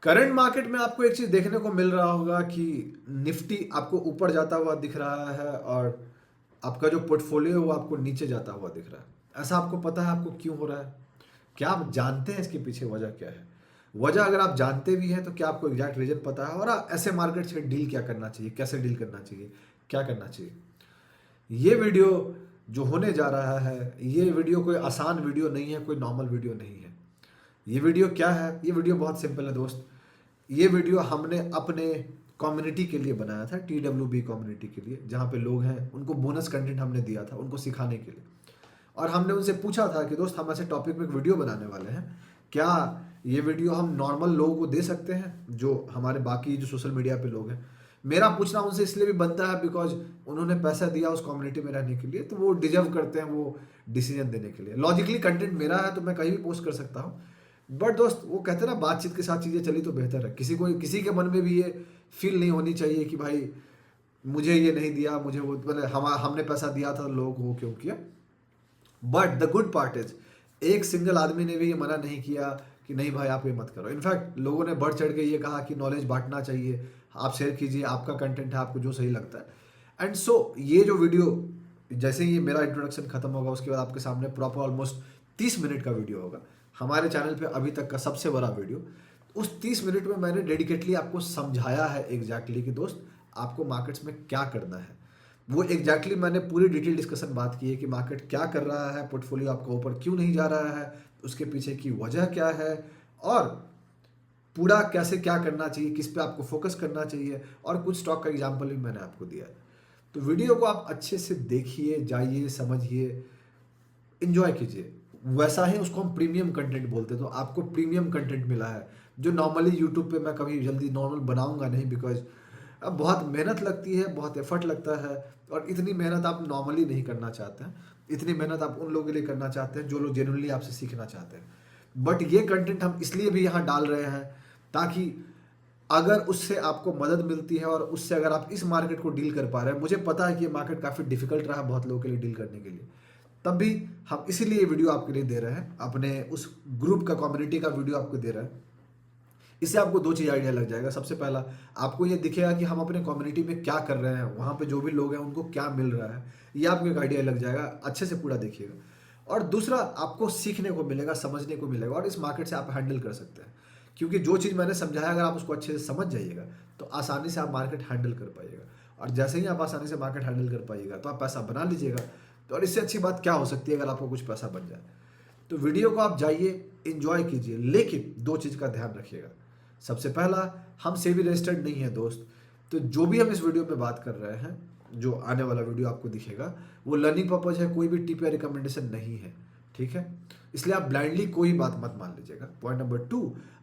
Current market में आपको एक चीज देखने को मिल रहा होगा कि निफ्टी आपको ऊपर जाता हुआ दिख रहा है और आपका जो पोर्टफोलियो है वो आपको नीचे जाता हुआ दिख रहा है। ऐसा आपको पता है आपको क्यों हो रहा है? क्या आप जानते हैं इसके पीछे वजह क्या है? वजह अगर आप जानते भी हैं तो क्या आपको एग्जैक्ट रीजन पता है? और ऐसे मार्केट से डील क्या करना चाहिए, कैसे डील करना चाहिए, क्या करना चाहिए? ये वीडियो जो होने जा रहा है, ये वीडियो कोई आसान वीडियो नहीं है, कोई नॉर्मल वीडियो नहीं है। ये वीडियो क्या है? ये वीडियो बहुत सिंपल है दोस्त। ये वीडियो हमने अपने कम्युनिटी के लिए बनाया था, TWB कम्युनिटी के लिए, जहाँ पे लोग हैं उनको बोनस कंटेंट हमने दिया था उनको सिखाने के लिए। और हमने उनसे पूछा था कि दोस्त हम ऐसे टॉपिक में एक वीडियो बनाने वाले हैं, क्या ये वीडियो हम नॉर्मल लोगों को दे सकते हैं जो हमारे बाकी जो सोशल मीडिया पे लोग हैं? मेरा पूछना उनसे इसलिए भी बनता है बिकॉज उन्होंने पैसा दिया उस कम्युनिटी में रहने के लिए, तो वो डिजर्व करते हैं वो डिसीजन देने के लिए। लॉजिकली कंटेंट मेरा है तो मैं कहीं भी पोस्ट कर सकता हूँ, बट दोस्त वो कहते हैं ना, बातचीत के साथ चीज़ें चली तो बेहतर है। किसी के मन में भी ये फील नहीं होनी चाहिए कि भाई मुझे ये नहीं दिया, मुझे वो, मतलब हमने पैसा दिया था लोगों को वो क्यों किया। But the good part is, एक सिंगल आदमी ने भी ये मना नहीं किया कि नहीं भाई आप ये मत करो। इनफैक्ट लोगों ने बढ़ चढ़ के ये कहा कि नॉलेज बांटना चाहिए, आप शेयर कीजिए, आपका कंटेंट है, आपको जो सही लगता है। एंड सो ये जो वीडियो, जैसे ही मेरा इंट्रोडक्शन खत्म होगा उसके बाद आपके सामने प्रॉपर ऑलमोस्ट 30 मिनट का वीडियो होगा, हमारे चैनल पे अभी तक का सबसे बड़ा वीडियो। उस 30 मिनट में मैंने डेडिकेटली आपको समझाया है एग्जैक्टली कि दोस्त आपको मार्केट्स में क्या करना है। वो एग्जैक्टली मैंने पूरी डिटेल डिस्कशन बात की है कि मार्केट क्या कर रहा है, पोर्टफोलियो आपका ऊपर क्यों नहीं जा रहा है, उसके पीछे की वजह क्या है, और पूरा कैसे क्या करना चाहिए, किस पे आपको फोकस करना चाहिए, और कुछ स्टॉक का एग्जाम्पल भी मैंने आपको दिया है। तो वीडियो को आप अच्छे से देखिए, जाइए, समझिए, इंजॉय कीजिए। वैसा ही उसको हम प्रीमियम कंटेंट बोलते हैं। तो आपको प्रीमियम कंटेंट मिला है जो नॉर्मली यूट्यूब पे मैं कभी जल्दी नॉर्मल बनाऊंगा नहीं, बिकॉज अब बहुत मेहनत लगती है, बहुत एफर्ट लगता है, और इतनी मेहनत आप नॉर्मली नहीं करना चाहते हैं। इतनी मेहनत आप उन लोगों के लिए करना चाहते हैं जो लोग जेन्युइनली आपसे सीखना चाहते हैं। बट ये कंटेंट हम इसलिए भी यहाँ डाल रहे हैं ताकि अगर उससे आपको मदद मिलती है और उससे अगर आप इस मार्केट को डील कर पा रहे हैं, मुझे पता है कि ये मार्केट काफ़ी डिफिकल्ट रहा बहुत लोगों के लिए डील करने के लिए, तब भी हम इसीलिए ये वीडियो आपके लिए दे रहे हैं, अपने उस ग्रुप का, कम्युनिटी का वीडियो आपको दे रहे हैं। इससे आपको दो चीज़ आइडिया लग जाएगा। सबसे पहला, आपको ये दिखेगा कि हम अपने कम्युनिटी में क्या कर रहे हैं, वहाँ पे जो भी लोग हैं उनको क्या मिल रहा है, ये आपको एक आइडिया लग जाएगा। अच्छे से पूरा देखिएगा। और दूसरा, आपको सीखने को मिलेगा, समझने को मिलेगा, और इस मार्केट से आप हैंडल कर सकते हैं। क्योंकि जो चीज़ मैंने समझाया अगर आप उसको अच्छे से समझ जाइएगा तो आसानी से आप मार्केट हैंडल कर पाइएगा। और जैसे ही आप आसानी से मार्केट हैंडल कर पाइएगा तो आप पैसा बना लीजिएगा। तो और इससे अच्छी बात क्या हो सकती है अगर आपको कुछ पैसा बन जाए। तो वीडियो को आप जाइए, इंजॉय कीजिए, लेकिन दो चीज़ का ध्यान रखिएगा। सबसे पहला, हम सेबी रजिस्टर्ड नहीं है दोस्त। तो जो भी हम इस वीडियो में बात कर रहे हैं, जो आने वाला वीडियो आपको दिखेगा, वो लर्निंग पर्पज है, कोई भी टिप या रिकमेंडेशन नहीं है, ठीक है? इसलिए आप ब्लाइंडली कोई बात मत मान लीजिएगा। पॉइंट नंबर 2,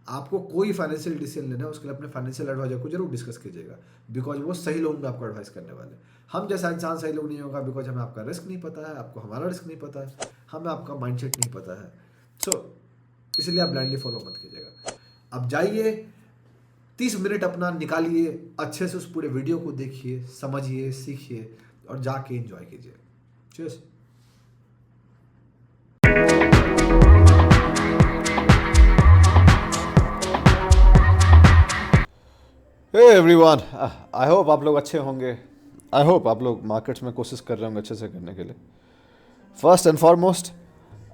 आपको कोई फाइनेंशियल डिसीजन लेना है उसके लिए अपने फाइनेंशियल एडवाइजर को जरूर डिस्कस कीजिएगा, बिकॉज वो सही लोग में आपको एडवाइस करने वाले हैं। हम जैसा इंसान सही लोग नहीं होगा, बिकॉज हमें आपका रिस्क नहीं पता है, आपको हमारा रिस्क नहीं पता है, हमें आपका माइंडसेट नहीं पता है। सो इसलिए आप ब्लाइंडली फॉलो मत कीजिएगा। अब जाइए, 30 मिनट अपना निकालिए, अच्छे से उस पूरे वीडियो को देखिए, समझिए, सीखिए, और जाके एंजॉय कीजिए। Cheers. Hey everyone, I hope आप लोग अच्छे होंगे। आई होप आप लोग मार्केट्स में कोशिश कर रहे होंगे अच्छे से करने के लिए। फर्स्ट एंड फॉरमोस्ट,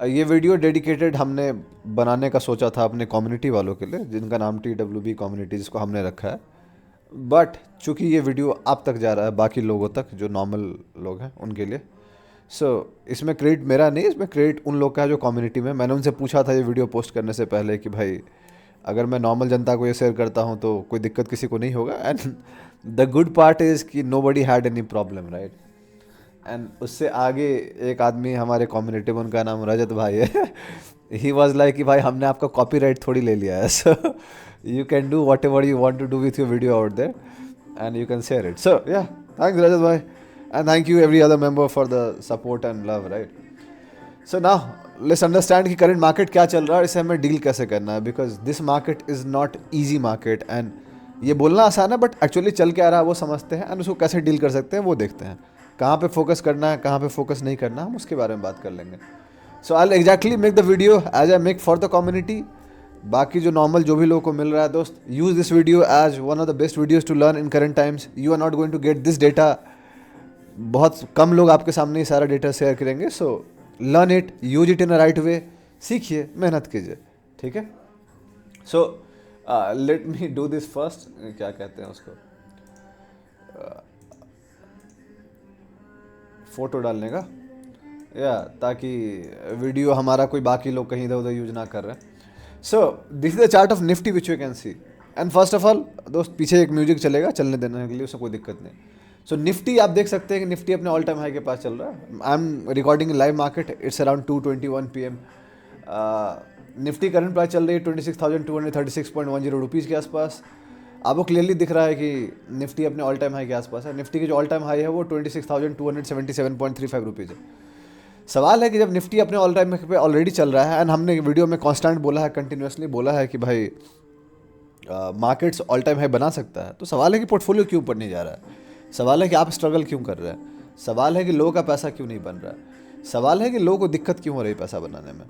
ये वीडियो डेडिकेटेड हमने बनाने का सोचा था अपने कम्युनिटी वालों के लिए, जिनका नाम TWB कम्युनिटी जिसको हमने रखा है। बट चूंकि ये वीडियो आप तक जा रहा है, बाकी लोगों तक जो नॉर्मल लोग हैं उनके लिए, इसमें क्रेडिट मेरा नहीं, इसमें क्रेडिट उन लोग का है जो कम्युनिटी में। मैंने उनसे पूछा था ये वीडियो पोस्ट करने से पहले कि भाई अगर मैं नॉर्मल जनता को ये शेयर करता हूँ तो कोई दिक्कत किसी को नहीं होगा। And the good part is कि nobody had any problem, right. And उससे आगे एक आदमी हमारे कम्युनिटी में, उनका नाम रजत भाई है, ही वॉज लाइक कि भाई हमने आपका कॉपीराइट थोड़ी ले लिया है, so you can do whatever you want to do with your video out there and you can share it. So yeah, thanks Rajat भाई, and thank you every other member for the support and love, right. So now let's understand कि current market क्या चल रहा है और इसे हमें deal कैसे करना है, because this market is not easy market. And ये बोलना आसान है, बट एक्चुअली चल क्या रहा है वो समझते हैं, एंड उसको कैसे डील कर सकते हैं वो देखते हैं। कहाँ पे फोकस करना है, कहाँ पे फोकस नहीं करना, हम उसके बारे में बात कर लेंगे। So I exactly make the video as I make for the community, बाकी जो नॉर्मल जो भी लोगों को मिल रहा है दोस्त, use this video as one of the best videos to learn in current times. You are not going to get this data. बहुत कम लोग आपके सामने ही सारा डेटा शेयर करेंगे. So learn it, use it in a right way. सीखिए, मेहनत कीजिए. ठीक है. So let me do this first. क्या कहते हैं उसको, फोटो डालने का, या ताकि वीडियो हमारा कोई बाकी लोग कहीं इधर उधर यूज ना कर रहे हैं. सो this is the chart of Nifty which you can C. And first of all दोस्त, पीछे एक म्यूजिक चलेगा, चलने देने के लिए, उससे कोई दिक्कत नहीं. सो निफ्टी आप देख सकते हैं कि निफ्टी अपने ऑल टाइम हाई के पास चल रहा है. I am recording in live market. It's around 2:21 PM. Nifty current price चल रही है 26,236.10 रुपीज़ के आसपास. आपको क्लियरली दिख रहा है कि निफ्टी अपने ऑल टाइम हाई के आसपास है. निफ्टी की जो ऑल टाइम हाई है वो 26,277.35 रुपीज़ है. सवाल है कि जब निफ्टी अपने ऑल टाइम पे ऑलरेडी चल रहा है, एंड हमने वीडियो में कांस्टेंट बोला है, कंटिन्यूसली बोला है कि भाई मार्केट्स ऑल टाइम हाई बना सकता है, तो सवाल है कि पोर्टफोलियो क्यों ऊपर नहीं जा रहा है. सवाल है कि आप स्ट्रगल क्यों कर रहे हैं. सवाल है कि लोगों का पैसा क्यों नहीं बन रहा है. सवाल है कि लोगों को दिक्कत क्यों हो रही है पैसा बनाने में.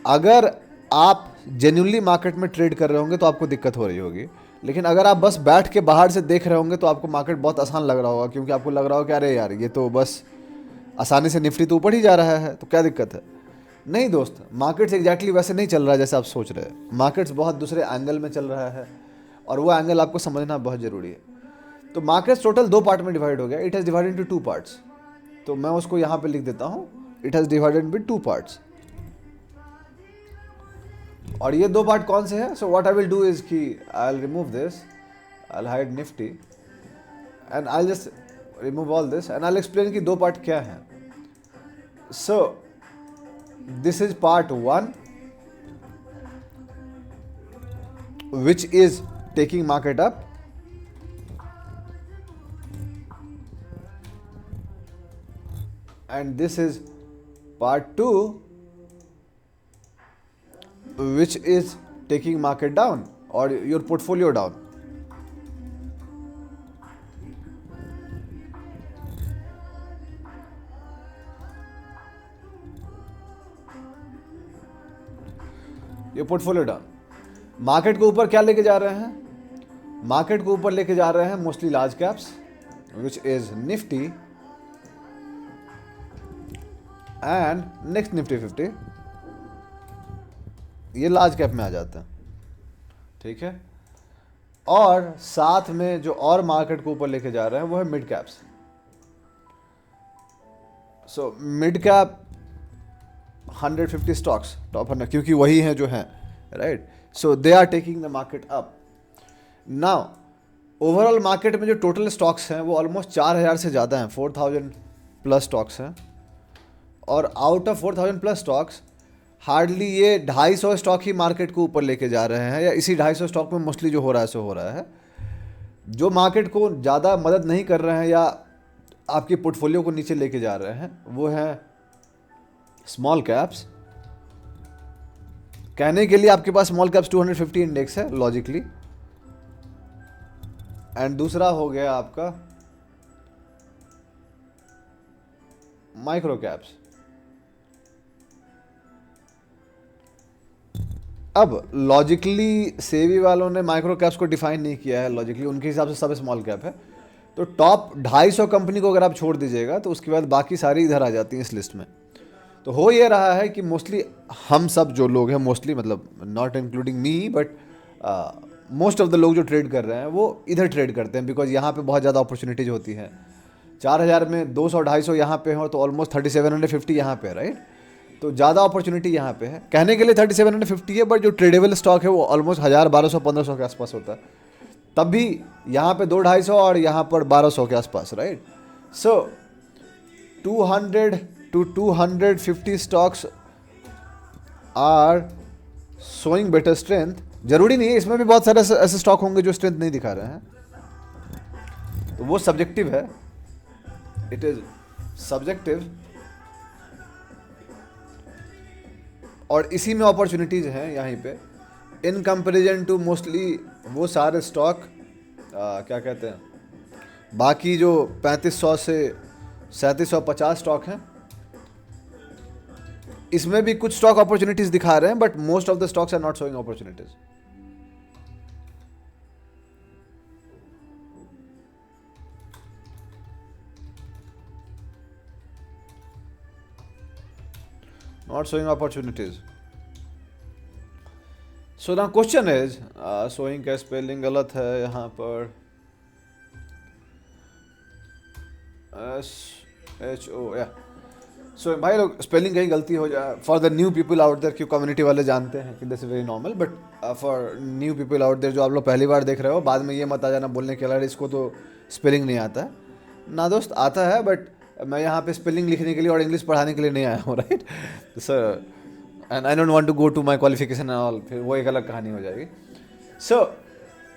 अगर आप जेन्युइनली मार्केट में ट्रेड कर रहे होंगे तो आपको दिक्कत हो रही होगी. लेकिन अगर आप बस बैठ के बाहर से देख रहे होंगे तो आपको मार्केट बहुत आसान लग रहा होगा, क्योंकि आपको लग रहा होगा कि अरे यार ये तो बस आसानी से निफ्टी तो ऊपर ही जा रहा है, तो क्या दिक्कत है. नहीं दोस्त, मार्केट्स एग्जैक्टली वैसे नहीं चल रहा है जैसे आप सोच रहे हैं. मार्केट्स बहुत दूसरे एंगल में चल रहा है, और वो एंगल आपको समझना बहुत ज़रूरी है. तो मार्केट्स टोटल 2 पार्ट में डिवाइड हो गया. It has divided into 2 parts. तो मैं उसको यहाँ पे लिख देता हूँ. It has divided with 2 parts. और ये 2 पार्ट कौन से हैं. So what I will do is कि I will remove this, I will hide Nifty, and I will just remove all this, and I will explain कि 2 part क्या हैं. सो this is part 1 which is taking market up, and this is part 2 which is taking market down or your portfolio down. ये portfolio down. Market को ऊपर क्या लेके जा रहे हैं. मार्केट को ऊपर लेके जा रहे हैं mostly large caps, which is Nifty and next Nifty 50. ये लार्ज कैप में आ जाते हैं. ठीक है. और साथ में जो और मार्केट को ऊपर लेके जा रहे हैं वो है mid caps. So mid cap 150 stocks, top 100, क्योंकि वही हैं जो हैं, right. So they are taking the market up. Now overall market में जो टोटल स्टॉक्स हैं वो ऑलमोस्ट 4000 से ज़्यादा हैं, 4000 प्लस स्टॉक्स हैं. और out of 4000 plus stocks hardly ये 250 स्टॉक ही मार्केट को ऊपर लेके जा रहे हैं, या इसी 250 स्टॉक में मोस्टली जो हो रहा है सो हो रहा है. जो मार्केट को ज़्यादा मदद नहीं कर रहे हैं या आपके पोर्टफोलियो को नीचे लेके जा रहे हैं वो है स्मॉल कैप्स. कहने के लिए आपके पास स्मॉल कैप्स 250 इंडेक्स है लॉजिकली, एंड दूसरा हो गया आपका माइक्रो कैप्स. अब लॉजिकली सेबी वालों ने माइक्रो कैप्स को डिफाइन नहीं किया है. लॉजिकली उनके हिसाब से सब स्मॉल कैप है. तो टॉप 250 कंपनी को अगर आप छोड़ दीजिएगा तो उसके बाद बाकी सारी इधर आ जाती हैं इस लिस्ट में. तो हो ये रहा है कि मोस्टली हम सब जो लोग हैं, मोस्टली मतलब not including me, but most of the लोग जो ट्रेड कर रहे हैं वो इधर ट्रेड करते हैं, बिकॉज यहाँ पे बहुत ज़्यादा अपॉर्चुनिटीज होती हैं. 4000 में 200-250 यहाँ पे हो तो ऑलमोस्ट 3750 यहाँ पे, राइट. तो ज़्यादा अपॉर्चुनिटी यहाँ पे है. कहने के लिए 3750 है, बट जो ट्रेडेबल स्टॉक है वो ऑलमोस्ट 1000, 1200, 1500 के आसपास होता है. तब भी यहाँ पे 200-250 और यहाँ पर 1200 के आसपास, right. So 200 to 250 stocks are showing better strength. जरूरी नहीं है, इसमें भी बहुत सारे ऐसे स्टॉक होंगे जो स्ट्रेंथ नहीं दिखा रहे हैं, तो वो सब्जेक्टिव है. It is subjective. और इसी में अपॉर्चुनिटीज हैं यहीं पे इन कंपेरिजन टू मोस्टली वो सारे स्टॉक क्या कहते हैं, बाकी जो 3500 से 3750 स्टॉक हैं, इसमें भी कुछ स्टॉक अपॉर्चुनिटीज दिखा रहे हैं, but most of the stocks are not showing opportunities. Not showing opportunities. So now question is, showing का स्पेलिंग गलत है यहाँ पर. SHO, या सो भाई लोग स्पेलिंग कहीं गलती हो जाए, for the new people out there, क्यों कम्युनिटी वाले जानते हैं कि this is very normal, but for new people out there जो आप लोग पहली बार देख रहे हो, बाद में ये मत आ जाना बोलने के लिए इसको तो स्पेलिंग नहीं आता है ना दोस्त. आता है, बट मैं यहाँ पे स्पेलिंग लिखने के लिए और इंग्लिश पढ़ाने के लिए नहीं आया हूँ, right sir. And I don't want to go to my qualification and all, फिर वो एक अलग कहानी हो जाएगी. सो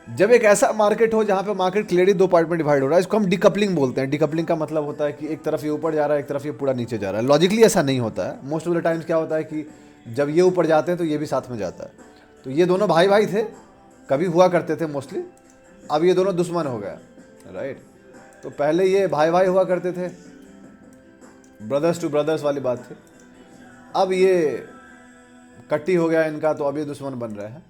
जब एक ऐसा मार्केट हो जहाँ पे मार्केट क्लियरली दो पार्ट में डिवाइड हो रहा है, इसको हम डिकपलिंग बोलते हैं. डिकपलिंग का मतलब होता है कि एक तरफ ये ऊपर जा रहा है, एक तरफ ये पूरा नीचे जा रहा है. लॉजिकली ऐसा नहीं होता है. मोस्ट ऑफ द टाइम्स क्या होता है कि जब ये ऊपर जाते हैं तो ये भी साथ में जाता है. तो ये दोनों भाई भाई थे, कभी हुआ करते थे मोस्टली, अब ये दोनों दुश्मन हो गए, राइट. तो पहले ये भाई भाई हुआ करते थे, ब्रदर्स टू ब्रदर्स वाली बात थी. अब ये कट्टी हो गया इनका, तो अब ये दुश्मन बन रहे हैं,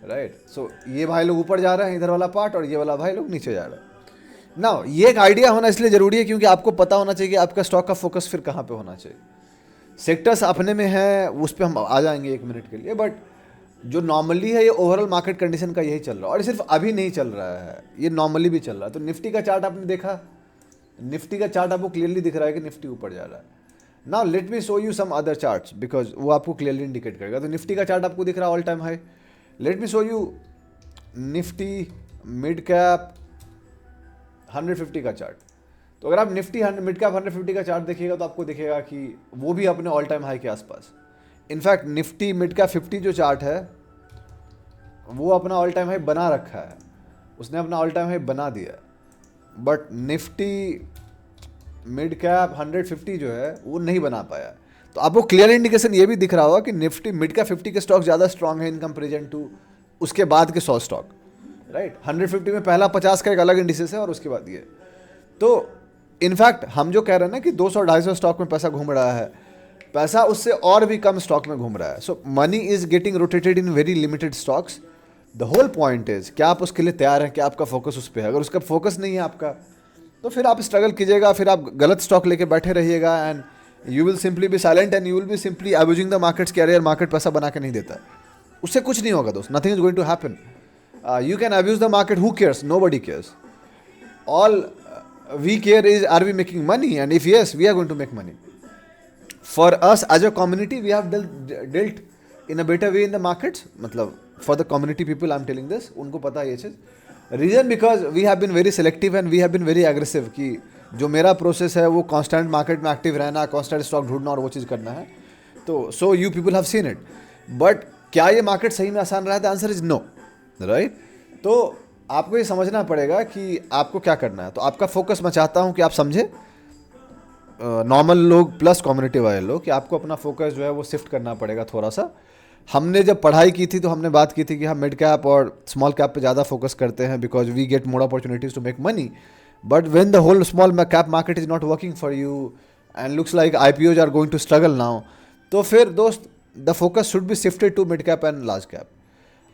राइट. सो ये भाई लोग ऊपर जा रहे हैं इधर वाला पार्ट, और ये वाला भाई लोग नीचे जा रहे हैं. नाउ ये एक आइडिया होना इसलिए जरूरी है क्योंकि आपको पता होना चाहिए कि आपका स्टॉक का फोकस फिर कहाँ पे होना चाहिए. सेक्टर्स अपने में है, उस पर हम आ जाएंगे 1 मिनट के लिए, बट जो नॉर्मली है ये ओवरऑल मार्केट कंडीशन का यही चल रहा है. और सिर्फ अभी नहीं चल रहा है, ये नॉर्मली भी चल रहा है. तो निफ्टी का चार्ट आपने देखा, निफ्टी का चार्ट आपको क्लियरली दिख रहा है कि निफ्टी ऊपर जा रहा है. Now let me show you some other charts, because वो आपको क्लियरली इंडिकेट करेगा. तो निफ्टी का चार्ट आपको दिख रहा है all time high. Late me show you Nifty mid cap 150 का चार्ट. तो अगर आप निफ्टी मिड कैप 150 का चार्ट देखिएगा तो आपको दिखेगा कि वो भी अपने ऑल टाइम हाई के आसपास. इनफैक्ट निफ्टी मिड कैप 50 जो चार्ट है वो अपना ऑल टाइम हाई बना रखा है, उसने अपना ऑल टाइम हाई बना दिया. बट निफ्टी मिड कैप 150 जो है वो नहीं बना पाया. तो आपको क्लियर इंडिकेशन ये भी दिख रहा होगा कि निफ्टी मिड कैप 50 के स्टॉक ज़्यादा स्ट्रांग है इन कंपेरिजन टू उसके बाद के 100 स्टॉक, राइट. 150 में पहला 50 का एक अलग इंडिसेस है और उसके बाद ये. तो इनफैक्ट हम जो कह रहे हैं ना कि 200-250 स्टॉक में पैसा घूम रहा है, पैसा उससे और भी कम स्टॉक में घूम रहा है. So money is getting rotated in very limited stocks. The whole point is क्या आप उसके लिए तैयार हैं, क्या आपका फोकस उस पर है. अगर उसका फोकस नहीं है आपका, तो फिर आप स्ट्रगल कीजिएगा, फिर आप गलत स्टॉक लेके बैठे रहिएगा, and you will simply be silent and you will be simply abusing the markets के. यार मार्केट पैसा बना के नहीं देता, उससे कुछ नहीं होगा दोस्त. Nothing is going to happen. You can abuse the market, who cares, nobody cares. All we care is are we making money, and if yes we are going to make money. For us as a community we have dealt in a better way in the markets. मतलब for the community people I'm telling this, उनको पता है ये चीज़. Reason because we have been very selective and we have been very aggressive कि जो मेरा process है वो कांस्टेंट मार्केट में एक्टिव रहना, कांस्टेंट स्टॉक ढूंढना और वो चीज़ करना है. तो so you people have seen it. But क्या ये मार्केट सही में आसान रहा है? The answer is no, right. तो आपको ये समझना पड़ेगा कि आपको क्या करना है. तो आपका फोकस मैं चाहता हूँ कि आप समझे, नॉर्मल लोग प्लस कम्युनिटी वाले लोग, कि आपको अपना फोकस जो है वो शिफ्ट करना पड़ेगा थोड़ा सा. हमने जब पढ़ाई की थी तो हमने बात की थी कि हम मिड कैप और स्मॉल कैप पे ज़्यादा फोकस करते हैं because we get more opportunities to make money. But when the whole small cap market is not working for you and looks like IPOs are going to struggle now, तो फिर दोस्त the focus should be shifted to mid cap and large cap.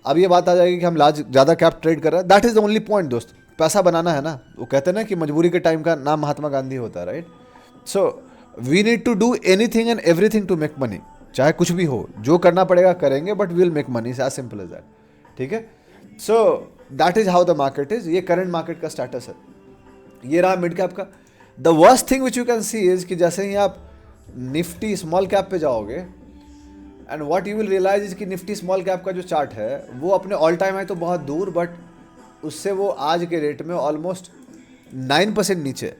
अब ये बात आ जाएगी कि हम ज़्यादा कैप ट्रेड कर रहे हैं, that is the only point दोस्त. पैसा बनाना है ना, वो कहते हैं ना कि मजबूरी के टाइम का नाम महात्मा गांधी होता है, right. So we need to do anything and everything to make money. चाहे कुछ भी हो, जो करना पड़ेगा करेंगे, but we will make money. As simple as that, ठीक है. So that is how the market is. ये करंट मार्केट का स्टेटस है. ये रहा मिड कैप का. The worst thing which you can see is कि जैसे ही आप निफ्टी स्मॉल कैप पे जाओगे, and what you will realise is कि निफ्टी स्मॉल कैप का जो चार्ट है वो अपने ऑल टाइम है तो बहुत दूर, बट उससे वो आज के रेट में ऑलमोस्ट 9% नीचे.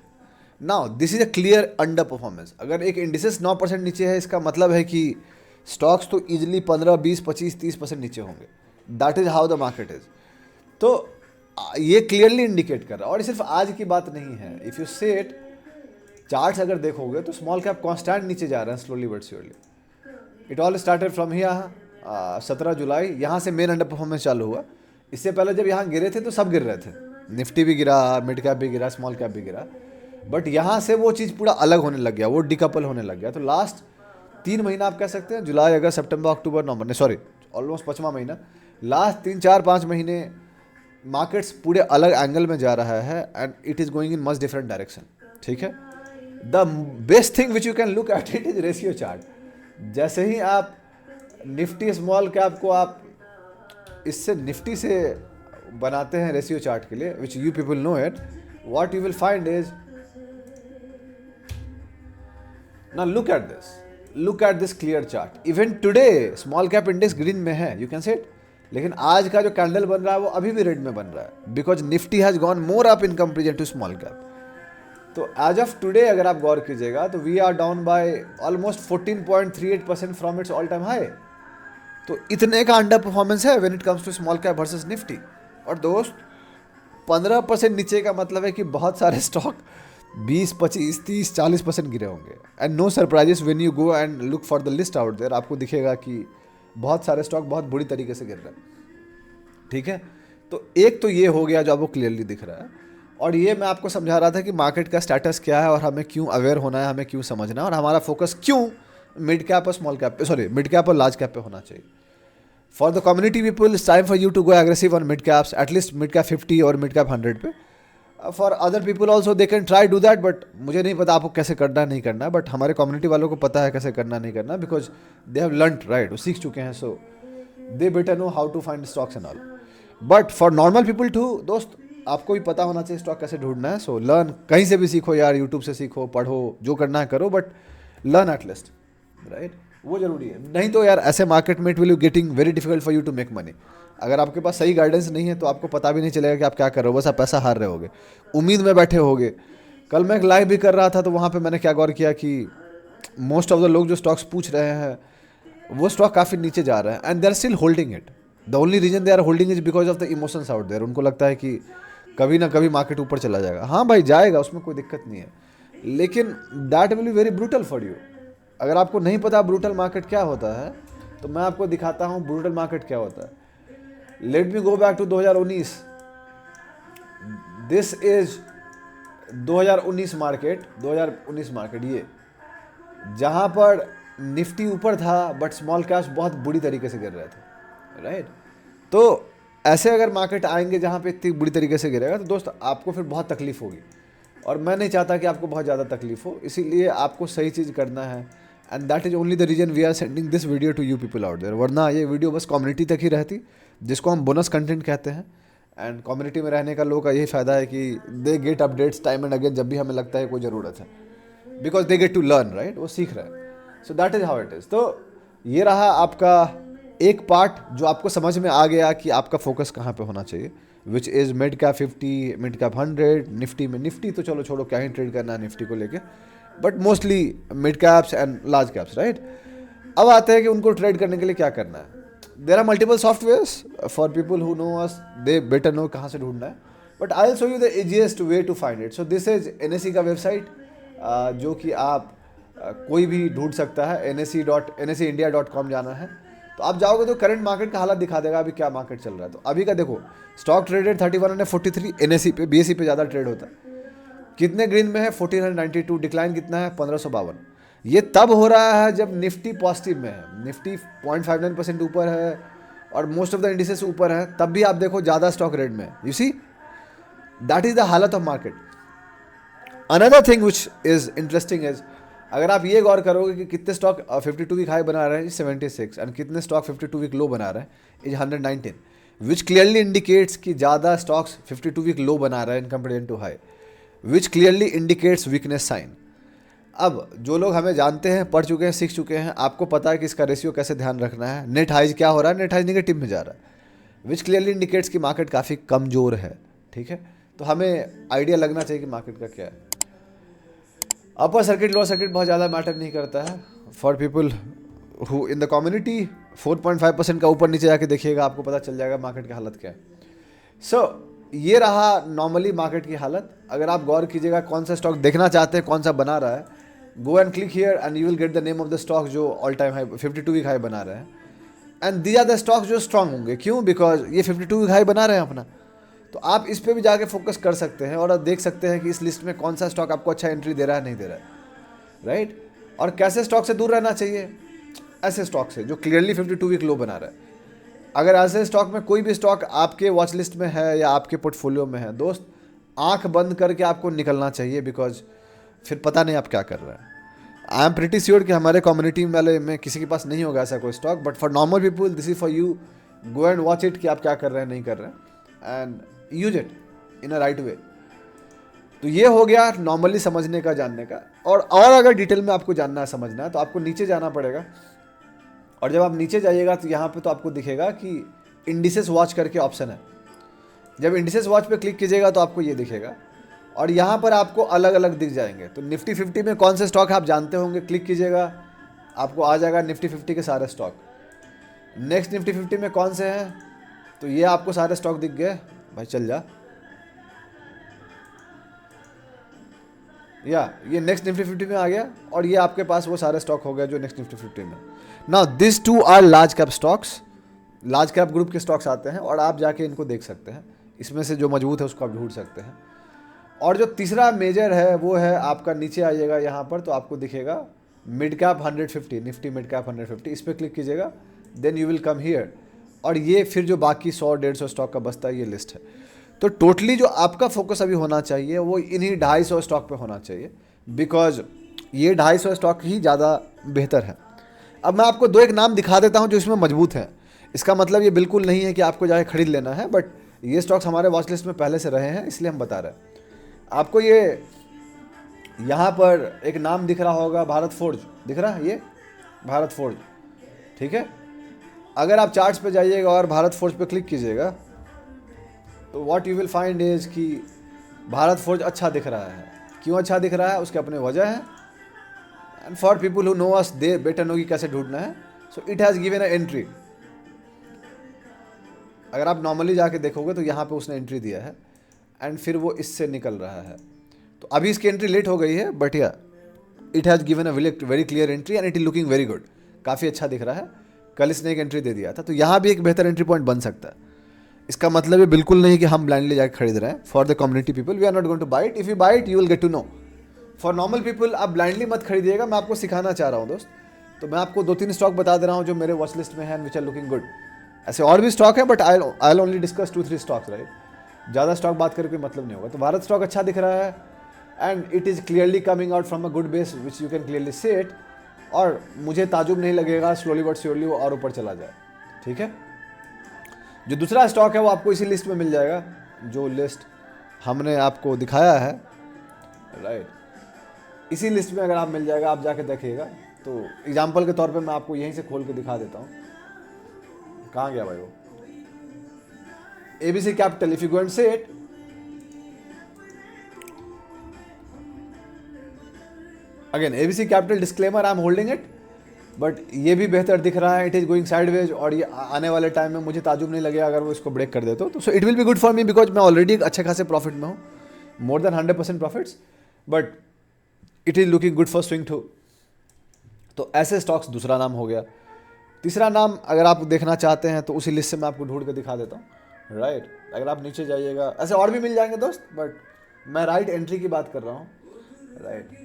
Now this is a clear under performance. अगर एक इंडिसेस 9% नीचे है, इसका मतलब है कि स्टॉक्स तो इजिली 15, 20, 25, 30% नीचे होंगे. That is how the market is. तो ये क्लियरली इंडिकेट कर रहा है. और सिर्फ आज की बात नहीं है. इफ़ यू से इट, चार्ट्स अगर देखोगे तो स्मॉल कैप कॉन्स्टेंट नीचे जा रहे हैं slowly but surely. It all started from here 17 जुलाई. यहाँ से मेन अंडर परफॉर्मेंस चालू हुआ. इससे पहले जब यहाँ गिरे थे तो सब गिर रहे थे. निफ्टी भी गिरा, मिड कैप भी गिरा, स्मॉल कैप भी गिरा. बट यहाँ से वो चीज़ पूरा अलग होने लग गया, वो डिकपल होने लग गया. तो लास्ट 3 महीना आप कह सकते हैं, जुलाई अगस्त सितंबर अक्टूबर नवंबर, नहीं सॉरी ऑलमोस्ट 5वां महीना, लास्ट 3 4 5 महीने मार्केट्स पूरे अलग एंगल में जा रहा है and it is going in much different direction, ठीक है। The best thing which you can look at it is ratio chart. जैसे ही आप निफ्टी स्मॉल कैप को आप इससे निफ्टी से बनाते हैं रेशियो चार्ट के लिए, which you people know it, what you will find is, now look at this clear chart. Even today small cap index green में है, यू कैन से इट, लेकिन आज का जो कैंडल बन रहा है वो अभी भी रेड में बन रहा है, because Nifty has gone more up in comparison to small cap. तो एज ऑफ टुडे अगर आप गौर कीजिएगा तो we are down by almost 14.38% from its all time high. तो इतने का अंडर परफॉर्मेंस है when it comes to small cap versus Nifty. और दोस्त 15% नीचे का मतलब है कि बहुत सारे स्टॉक 20, 25, 30, 40% गिरे होंगे। And no surprises when you go and look for the list out there, आपको दिखेगा कि बहुत सारे स्टॉक बहुत बुरी तरीके से गिर रहे हैं, ठीक है। तो एक तो ये हो गया जो आपको क्लियरली दिख रहा है, और ये मैं आपको समझा रहा था कि मार्केट का स्टेटस क्या है और हमें क्यों अवेयर होना है, हमें क्यों समझना है, और हमारा फोकस क्यों मिड कैप और स्मॉल कैप पे, सॉरी मिड कैप और लार्ज कैप पे होना चाहिए। For the community people it's time for you to go aggressive on mid caps, at least mid cap 50 और मिड कैप 100 पे। For other people also they can try do that, but मुझे नहीं पता आपको कैसे करना नहीं करना, बट हमारे कम्युनिटी वालों को पता है कैसे करना नहीं करना, because they have learn, right, वो सीख चुके हैं, so they better know how to find stocks and all. But for normal people too, दोस्त आपको भी पता होना चाहिए स्टॉक कैसे ढूंढना है। सो लर्न, कहीं से भी सीखो यार, यूट्यूब से सीखो, पढ़ो, जो करना है करो, but learn at least, right, वो जरूरी है। नहीं तो यार ऐसे मार्केट में it will getting very difficult for you to make money. अगर आपके पास सही गाइडेंस नहीं है तो आपको पता भी नहीं चलेगा कि आप क्या कर रहे हो, बस आप पैसा हार रहे होगे, उम्मीद में बैठे होगे। कल मैं एक लाइव भी कर रहा था तो वहाँ पे मैंने क्या गौर किया कि मोस्ट ऑफ द लोग जो स्टॉक्स पूछ रहे हैं वो स्टॉक काफ़ी नीचे जा रहे हैं and they are still holding it. The only reason they are holding is because of the emotions out there. उनको लगता है कि कभी ना कभी मार्केट ऊपर चला जाएगा। हाँ भाई जाएगा, उसमें कोई दिक्कत नहीं है, लेकिन that will be very brutal for you. अगर आपको नहीं पता ब्रूटल मार्केट क्या होता है तो मैं आपको दिखाता हूँ ब्रूटल मार्केट क्या होता है। Let me go back to 2019। This is 2019 market, 2019 market, ये जहाँ पर निफ्टी ऊपर था बट स्मॉल कैप्स बहुत बुरी तरीके से गिर रहे थे, राइट। तो ऐसे अगर मार्केट आएंगे जहाँ पे इतनी बुरी तरीके से गिरेगा तो दोस्त आपको फिर बहुत तकलीफ होगी, और मैं नहीं चाहता कि आपको बहुत ज़्यादा तकलीफ हो। इसीलिए आपको सही चीज़ करना है, and that is only the reason we are sending this video to you people out there. वरना ये वीडियो बस कम्युनिटी तक ही रहती, जिसको हम बोनस कंटेंट कहते हैं। एंड कम्युनिटी में रहने का लोगों का यही फ़ायदा है कि they get updates time and again जब भी हमें लगता है कोई ज़रूरत है, because they get to learn, right, वो सीख रहे हैं। So that is how it is. तो ये रहा आपका एक पार्ट जो आपको समझ में आ गया कि आपका फोकस कहाँ पे होना चाहिए, which is mid cap 50, mid cap 100, Nifty में, निफ्टी तो चलो छोड़ो, क्या ही ट्रेड करना है निफ्टी को लेके, but mostly mid caps and large caps, right. अब आते हैं कि उनको ट्रेड करने के लिए क्या करना है। There are multiple softwares for people who know us, they better know कहाँ से ढूंढना है, but I will show you the easiest way to find it. So this is NSE का वेबसाइट, जो कि आप कोई भी ढूंढ सकता है। NSEindia.com जाना है, तो आप जाओगे तो करंट मार्केट का हालत दिखा देगा अभी क्या मार्केट चल रहा है। तो अभी का देखो, स्टॉक ट्रेडेड 3143, NSE पे, BSE पे ज़्यादा ट्रेड होता है। कितने ग्रीन में है? 1492। डिक्लाइन कितना है? 1552। ये तब हो रहा है जब निफ्टी पॉजिटिव में है, निफ्टी 0.59% ऊपर है और मोस्ट ऑफ द इंडिसेस ऊपर है, तब भी आप देखो ज़्यादा स्टॉक रेड में। You see, that is the हालत of market. Another thing which is interesting is, अगर आप ये गौर करोगे कि कितने स्टॉक 52 वीक हाई बना रहे हैं 76, एंड कितने स्टॉक 52 वीक लो बना रहे हैं इज 119, विच क्लियरली इंडिकेट्स कि ज़्यादा स्टॉक्स 52 वीक लो बना रहे हैं in comparison to high, which clearly indicates weakness sign. अब जो लोग हमें जानते हैं, पढ़ चुके हैं, सीख चुके हैं, आपको पता है कि इसका रेशियो कैसे ध्यान रखना है। नेट हाइज क्या हो रहा है? नेट हाइज नेगेटिव में जा रहा है, विच क्लियरली इंडिकेट्स कि मार्केट काफ़ी कमज़ोर है, ठीक है। तो हमें आइडिया लगना चाहिए कि मार्केट का क्या है। अपर सर्किट, लोअर सर्किट बहुत ज़्यादा मैटर नहीं करता है for people who in the community. 4.5% का ऊपर नीचे जाके देखिएगा, आपको पता चल जाएगा मार्केट की हालत क्या है। सो ये रहा नॉर्मली मार्केट की हालत। अगर आप गौर कीजिएगा कौन सा स्टॉक देखना चाहते हैं, कौन सा बना रहा है, go and click here and you will get the name of the stock जो all time high 52 week high बना रहे हैं। And these are the stocks जो स्ट्रांग होंगे। क्यों? बिकॉज ये 52 वीक हाई बना रहे हैं अपना। तो आप इस पे भी जाके फोकस कर सकते हैं और आप देख सकते हैं कि इस लिस्ट में कौन सा स्टॉक आपको अच्छा एंट्री दे रहा है, नहीं दे रहा है, राइट। और कैसे स्टॉक से दूर रहना चाहिए? ऐसे स्टॉक से जो क्लियरली 52 वीक लो बना रहा है। अगर ऐसे स्टॉक में कोई भी स्टॉक आपके वॉच लिस्ट में है या आपके पोर्टफोलियो में है दोस्त, आंख बंद करके आपको निकलना चाहिए, बिकॉज फिर पता नहीं आप क्या कर रहे हैं। आई एम प्रिटी श्योर कि हमारे कम्युनिटी वाले में किसी के पास नहीं होगा ऐसा कोई stock, but for normal people this is for you. Go and watch it कि आप क्या कर रहे हैं, नहीं कर रहे हैं, and use it in a right way. तो ये हो गया नॉर्मली समझने का, जानने का। और अगर डिटेल में आपको जानना है, समझना है, तो आपको नीचे जाना पड़ेगा। और जब आप नीचे जाइएगा तो यहाँ पे तो आपको दिखेगा कि इंडिसेस वॉच करके ऑप्शन है। जब इंडिसेस वॉच पे क्लिक कीजिएगा तो आपको ये दिखेगा, और यहाँ पर आपको अलग अलग दिख जाएंगे। तो निफ्टी 50 में कौन से स्टॉक आप जानते होंगे, क्लिक कीजिएगा, आपको आ जाएगा निफ्टी 50 के सारे स्टॉक। नेक्स्ट निफ्टी 50 में कौन से हैं, तो ये आपको सारे स्टॉक दिख गए। भाई चल जा, या ये नेक्स्ट निफ्टी 50 में आ गया, और ये आपके पास वो सारे स्टॉक हो गए जो नेक्स्ट निफ्टी 50 में। Now this two are large cap stocks, large cap group के स्टॉक्स आते हैं, और आप जाके इनको देख सकते हैं। इसमें से जो मजबूत है उसको आप ढूंढ सकते हैं। और जो तीसरा मेजर है वो है आपका, नीचे आइएगा यहाँ पर तो आपको दिखेगा mid cap 150, Nifty mid cap 150। इस पर क्लिक कीजिएगा, then you will come here, और ये फिर जो बाकी 100-150 स्टॉक का बस्ता है, ये लिस्ट है। तो टोटली जो आपका फोकस अभी होना चाहिए वो इन्हीं 250 स्टॉक पे होना चाहिए, बिकॉज ये 250 स्टॉक ही ज़्यादा बेहतर है। अब मैं आपको 2-1 नाम दिखा देता हूँ जो इसमें मजबूत हैं। इसका मतलब ये बिल्कुल नहीं है कि आपको जाके खरीद लेना है, बट ये स्टॉक्स हमारे वॉच लिस्ट में पहले से रहे हैं, इसलिए हम बता रहे हैं आपको। ये यहाँ पर एक नाम दिख रहा होगा, भारत फोर्ज दिख रहा है, ये भारत फोर्ज, ठीक है। अगर आप चार्ट्स पे जाइएगा और भारत फोर्ज पे क्लिक कीजिएगा तो what you will find is कि भारत फोर्ज अच्छा दिख रहा है। क्यों अच्छा दिख रहा है, उसके अपने वजह है, and for people who know us they better know कि कैसे ढूंढना है। So it has given a entry. अगर आप नॉर्मली जाके देखोगे तो यहाँ पे उसने एंट्री दिया है, एंड फिर वो इससे निकल रहा है। तो अभी इसकी एंट्री लेट हो गई है, बट या it has given a very clear entry and it is looking very good. काफ़ी अच्छा दिख रहा है। कल इसने एक एंट्री दे दिया था, तो यहाँ भी एक बेहतर एंट्री पॉइंट बन सकता है। इसका मतलब ये बिल्कुल नहीं कि हम ब्लाइंडली जाकर खरीद रहे हैं। For the community people we are not going to buy it. If you buy it you will get to know. For normal people आप ब्लाइंडली मत खरीदिएगा। मैं आपको सिखाना चाह रहा हूँ दोस्त। तो मैं आपको 2-3 स्टॉक बता दे रहा हूँ जो मेरे वॉच लिस्ट में है, विच आर लुकिंग गुड। ऐसे और भी स्टॉक है, but I will only discuss 2-3 stocks, right. ज़्यादा स्टॉक बात करके कोई मतलब नहीं होगा। तो भारत स्टॉक अच्छा दिख रहा है, and it is clearly coming out from a good base which you can clearly see it. और मुझे ताजुब नहीं लगेगा स्लोली बट श्योरली वो और ऊपर चला जाए, ठीक है। जो दूसरा स्टॉक है वो आपको इसी लिस्ट में मिल जाएगा, जो लिस्ट हमने आपको दिखाया है, राइट। इसी लिस्ट में अगर आप मिल जाएगा, आप जाके देखिएगा। तो एग्जांपल के तौर पे मैं आपको यहीं से खोल के दिखा देता हूँ। कहाँ गया भाई वो, ABC Capital, if you go and see it, again ABC Capital disclaimer, I am holding it, but ये भी बेहतर दिख रहा है। इट इज़ गोइंग साइडवेज, और ये आने वाले टाइम में मुझे ताजुब नहीं लगेगा अगर वो इसको ब्रेक कर दे तो so it will be good for me, because मैं ऑलरेडी अच्छे खासे प्रॉफिट में हूँ, more than 100% profits, but it is looking good for swing too. तो ऐसे स्टॉक्स दूसरा नाम हो गया। तीसरा नाम अगर आप देखना चाहते हैं तो उसी लिस्ट से मैं आपको ढूंढ के दिखा देता हूँ, राइट। अगर आप नीचे जाइएगा, ऐसे और भी मिल जाएंगे दोस्त, बट मैं राइट एंट्री की बात कर रहा हूँ, राइट।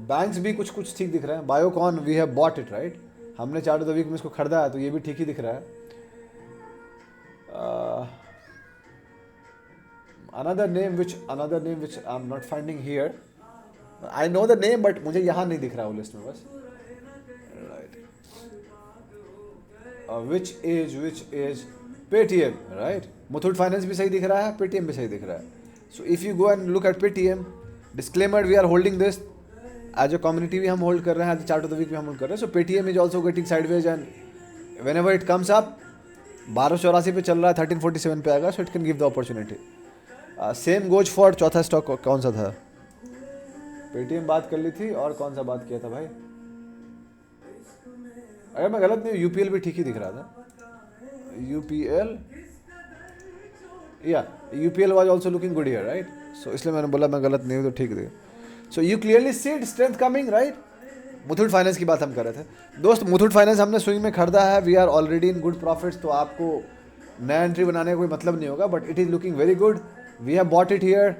बैंक्स भी कुछ कुछ ठीक दिख रहे हैं। Biocon we have bought it, right. हमने 4 वीक में इसको खरीदा है, तो ये भी ठीक ही दिख रहा है। Another name which I am not finding here, I know the name, but मुझे यहाँ नहीं दिख रहा है वो लिस्ट में, बस, right. Which is Paytm, right. Muthoot finance भी सही दिख रहा है, पेटीएम भी सही दिख रहा है। So if you go and look at Paytm, disclaimer, we are holding this as a community भी हम होल्ड कर रहे हैं, as chart of the week भी हम होल्ड कर रहे हैं। So Paytm is also getting sideways, and whenever it comes up, 1284 पे चल रहा है, 1347 पे आएगा, so it can give the opportunity. Same goes for चौथा स्टॉक कौन सा था? पेटीएम बात कर ली थी, और कौन सा बात किया था भाई? अगर मैं गलत नहीं, यूपीएल भी ठीक ही दिख रहा था। UPL was also looking good here, right. So इसलिए मैंने बोला मैं गलत नहीं हूँ तो ठीक है। So you clearly see strength coming, right. Muthoot finance की बात हम कर रहे थे दोस्त। मुथूट फाइनेंस हमने स्विंग में खरीदा है, we are already in good profits, तो आपको नया एंट्री बनाने का कोई मतलब नहीं होगा, but it is looking very good. We have bought it here,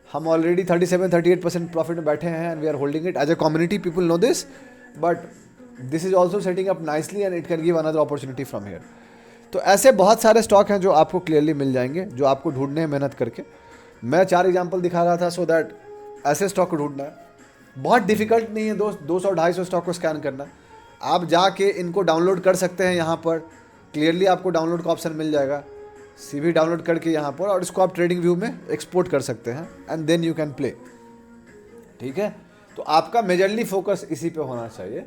हम ऑलरेडी 37-38% प्रॉफिट में बैठे हैं and we are holding it as a community. People know this, but this is also setting up nicely and it can give another opportunity from here. तो ऐसे बहुत सारे stock हैं जो आपको क्लियरली मिल जाएंगे, जो आपको ढूंढने हैं मेहनत करके. मैं 4 एग्जाम्पल दिखा रहा था सो दैट ऐसे स्टॉक को ढूंढना है. बहुत डिफिकल्ट नहीं है दोस्त 200-250 स्टॉक को स्कैन करना. आप जाके इनको डाउनलोड कर सकते हैं. यहाँ पर क्लियरली आपको डाउनलोड का ऑप्शन मिल जाएगा. CV डाउनलोड करके यहाँ पर, और इसको आप ट्रेडिंग व्यू में एक्सपोर्ट कर सकते हैं and then you can play. ठीक है, तो आपका मेजरली फोकस इसी पे होना चाहिए.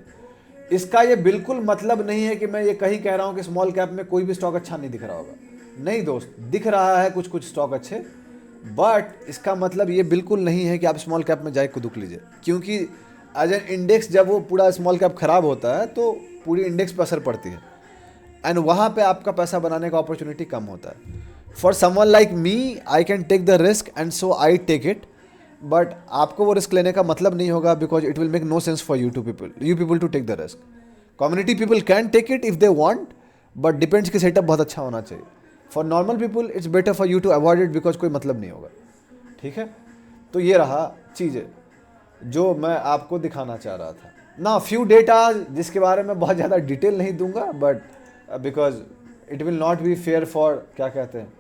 इसका ये बिल्कुल मतलब नहीं है कि मैं ये कहीं कह रहा हूँ कि स्मॉल कैप में कोई भी स्टॉक अच्छा नहीं दिख रहा होगा. नहीं दोस्त, दिख रहा है कुछ कुछ स्टॉक अच्छे, बट इसका मतलब ये बिल्कुल नहीं है कि आप स्मॉल कैप में जाए दुख लीजिए. क्योंकि एज एन इंडेक्स जब वो पूरा स्मॉल कैप खराब होता है तो पूरी इंडेक्स पर असर पड़ती है एंड वहाँ पे आपका पैसा बनाने का अपॉर्चुनिटी कम होता है. For someone like me, I can take the risk and so I take it. But आपको वो रिस्क लेने का मतलब नहीं होगा, because it will make no sense for you people to take the risk. Community people can take it if they want, but depends कि setup बहुत अच्छा होना चाहिए. For normal people it's better for you to avoid it, because कोई मतलब नहीं होगा. ठीक है, तो ये रहा चीज़ें जो मैं आपको दिखाना चाह रहा था ना. फ्यू डेटा जिसके बारे में बहुत ज़्यादा डिटेल नहीं दूंगा, but because it will not be fair for क्या कहते हैं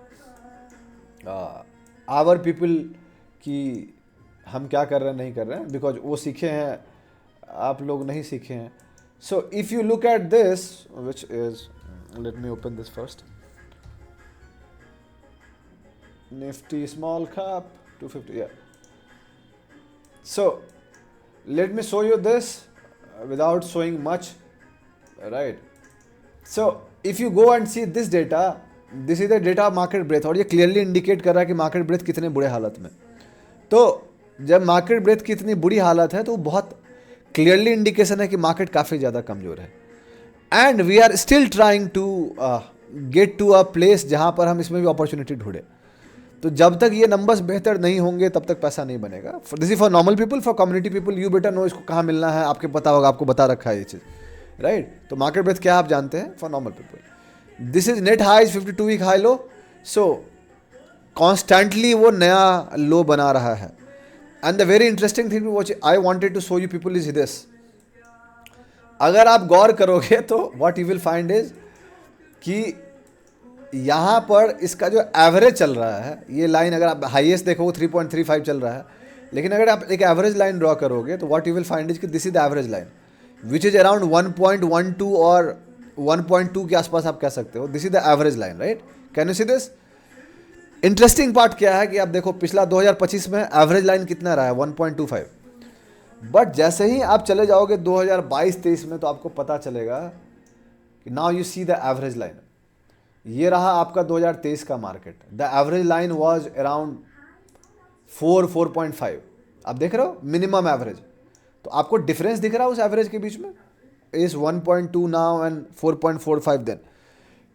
आवर पीपल कि हम क्या कर रहे हैं नहीं कर रहे हैं, बिकॉज वो सीखे हैं, आप लोग नहीं सीखे हैं. So if you look at this which is, let me open this first, Nifty small cap 250, yeah. So let me show you this without showing much, right? So if you go and see this data, this is the data market breadth, और ये clearly indicate कर रहा है कि market breadth कितने बुरे हालत में. तो जब market breadth की इतनी बुरी हालत है तो बहुत clearly indication है कि market काफ़ी ज़्यादा कमज़ोर है. And we are still trying to get to a place जहाँ पर हम इसमें भी opportunity ढूंढे. तो जब तक ये नंबर्स बेहतर नहीं होंगे तब तक पैसा नहीं बनेगा. This is for normal people. For community people you better know इसको कहाँ मिलना है, आपके पता होगा, आपको बता रखा है ये चीज़, राइट. तो मार्केट ब्रेथ क्या आप जानते हैं for normal people. This is net high 52 week high low. So constantly वो नया लो बना रहा है. And the very interesting thing which I wanted to show you people is this. अगर आप गौर करोगे तो what you will find is कि यहाँ पर इसका जो एवरेज चल रहा है, ये लाइन अगर आप हाईएस्ट देखो 3.35 चल रहा है, लेकिन अगर आप एक एवरेज लाइन ड्रॉ करोगे तो what you will find is कि this is the average line which is around 1.12 और 1.2 के आसपास आप कह सकते हो. This is the average line, right. Can you see this. Interesting part क्या है कि आप देखो पिछला 2025 में एवरेज लाइन कितना रहा है 1.25, बट जैसे ही आप चले जाओगे 2022-23 में तो आपको पता चलेगा कि now you see the average line. ये रहा आपका 2023 का market. The average line was around 4.5. आप देख रहे हो मिनिमम एवरेज. तो आपको डिफरेंस दिख रहा है उस एवरेज के बीच में, इज 1.2 नाउ एंड 4.45 देन.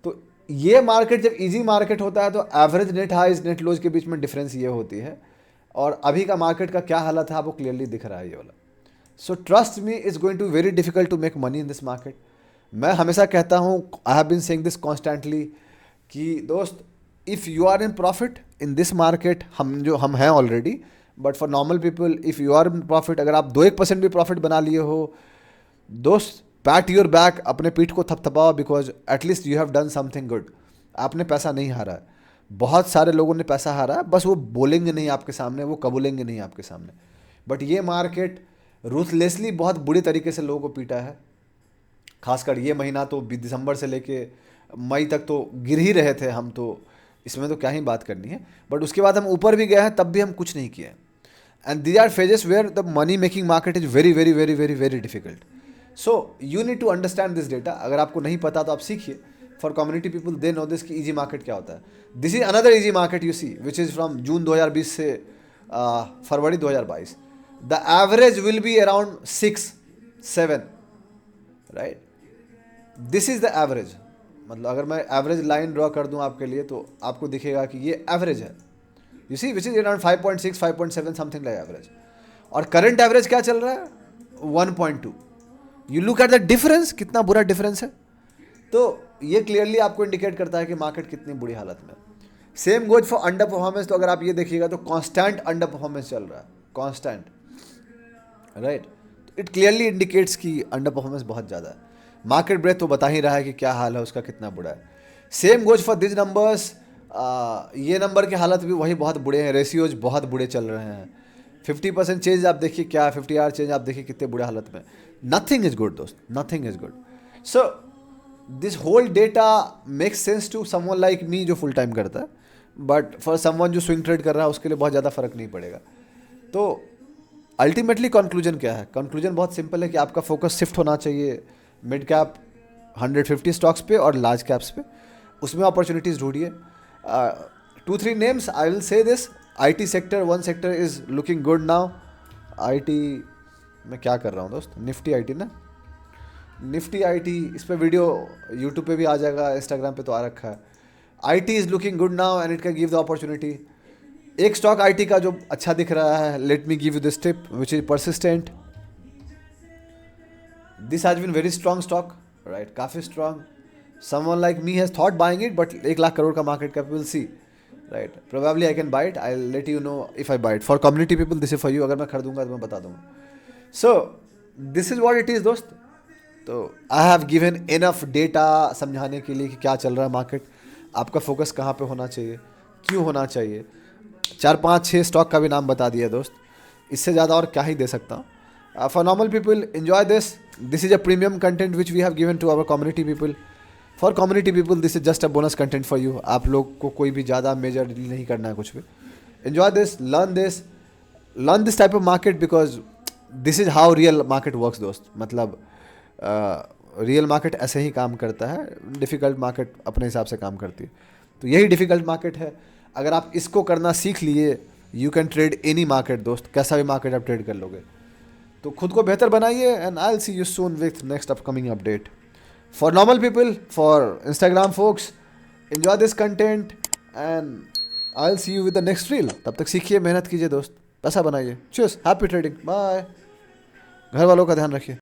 तो ये मार्केट जब इजी मार्केट होता है तो एवरेज नेट हाइज नेट लोज के बीच में डिफरेंस ये होती है. और अभी का मार्केट का क्या हालत है आपको क्लियरली दिख रहा है ये वाला. So trust me, it's going to very difficult to make money in this market. मैं हमेशा कहता हूँ, I have been saying this constantly, कि दोस्त if you are in profit in this market, हम हैं already, but for normal people if you are in profit, अगर आप 2-1% भी प्रॉफिट बना लिए हो दोस्त, पैट योर बैक, अपने पीठ को थपथपाओ, because at least you have done something good. आपने पैसा नहीं हारा है. बहुत सारे लोगों ने पैसा हारा है, बस वो बोलेंगे नहीं आपके सामने, वो कबूलेंगे नहीं आपके सामने. बट ये मार्केट रूथलेसली बहुत बुरी तरीके से लोगों को पीटा है. खासकर ये महीना तो दिसंबर से लेके मई तक तो गिर ही रहे थे हम, तो इसमें तो क्या ही बात करनी है. बट उसके बाद हम ऊपर भी गए हैं, तब भी हम कुछ नहीं किए. And these are phases where the money making market is very very very very very difficult. So you need to understand this data. अगर आपको नहीं पता तो आप सीखिए. For community people they know this कि इजी मार्केट क्या होता है. This is another easy market you see which is from June 2020 से फरवरी 2022. The average will be around 6-7, right. This is the average. मतलब अगर मैं एवरेज लाइन ड्रॉ कर दूं आपके लिए तो आपको दिखेगा कि ये एवरेज है. You see which is around 5.6 5.7 something like average. और करंट एवरेज क्या चल रहा है 1.2. You look at the difference, कितना बुरा डिफरेंस है. तो ये क्लियरली आपको इंडिकेट करता है कि मार्केट कितनी बुरी हालत में. Same goes for under performance. तो अगर आप ये देखिएगा तो कांस्टेंट अंडर परफॉर्मेंस चल रहा है, constant, right. It clearly indicates कि अंडर परफॉर्मेंस बहुत ज़्यादा है। मार्केट ब्रेथ तो बता ही रहा है कि क्या हाल है उसका, कितना बुरा है। Same goes for this numbers. ये नंबर की हालत भी वही बहुत बुरे हैं, रेशियोज बहुत बुरे चल रहे हैं। 50% चेंज आप देखिए क्या, 50 आवर चेंज आप देखिए कितने बुरे हालत में। नथिंग इज गुड दोस्त, nothing is good. So this whole data makes sense to someone like me जो फुल टाइम करता है, बट फॉर समवन जो स्विंग ट्रेड कर रहा है उसके लिए बहुत ज़्यादा फर्क नहीं पड़ेगा। तो अल्टीमेटली कंक्लूजन क्या है? कंक्लूजन बहुत सिंपल है कि आपका फोकस शिफ्ट होना चाहिए मिड कैप 150 स्टॉक्स पे और लार्ज कैप्स पे, उसमें अपॉर्चुनिटीज़ ढूंढिए। 2-3 names I will say this. IT sector, one sector is looking good now. IT मैं क्या कर रहा हूँ दोस्त, निफ्टी आईटी ना, निफ्टी आईटी, इस पर वीडियो यूट्यूब पे भी आ जाएगा, इंस्टाग्राम पे तो आ रखा है। IT is looking good now and it can give the opportunity. एक स्टॉक आईटी का जो अच्छा दिख रहा है, let me give you this tip which is Persistent. This has been very strong stock, right, काफ़ी strong. Someone like me has thought buying it, but 1 lakh crore का market cap, will see, right. Probably I can buy it, I let you know if I by it. For community people this is for you, अगर मैं खरीदूंगा तो मैं बता दूंगा। सो this is what it is दोस्त। तो I have given enough data समझाने के लिए कि क्या चल रहा है मार्केट, आपका फोकस कहाँ पे होना चाहिए, क्यों होना चाहिए। 4-5-6 स्टॉक का भी नाम बता दिया दोस्त, इससे ज़्यादा और क्या ही दे सकता हूँ। For normal people enjoy this, this is a premium content which we have given to our community people. For community people this is just a bonus content for you. आप लोग को कोई भी ज़्यादा मेजर नहीं करना है कुछ भी। Enjoy this, learn this type of market, because this is how real market works दोस्त। मतलब रियल मार्केट ऐसे ही काम करता है, डिफ़िकल्ट मार्केट अपने हिसाब से काम करती है। तो यही डिफ़िकल्ट मार्केट है। अगर आप इसको करना सीख लिए, you can trade any market दोस्त, कैसा भी मार्केट आप ट्रेड कर लोगे। तो खुद को बेहतर बनाइए and I will see you soon with next upcoming update. For normal people, for Instagram folks, enjoy this content and I will see you with the next reel. तब तक सीखिए, मेहनत कीजिए दोस्त, पैसा बनाइए। Cheers, happy trading, bye. घर वालों का ध्यान रखिए।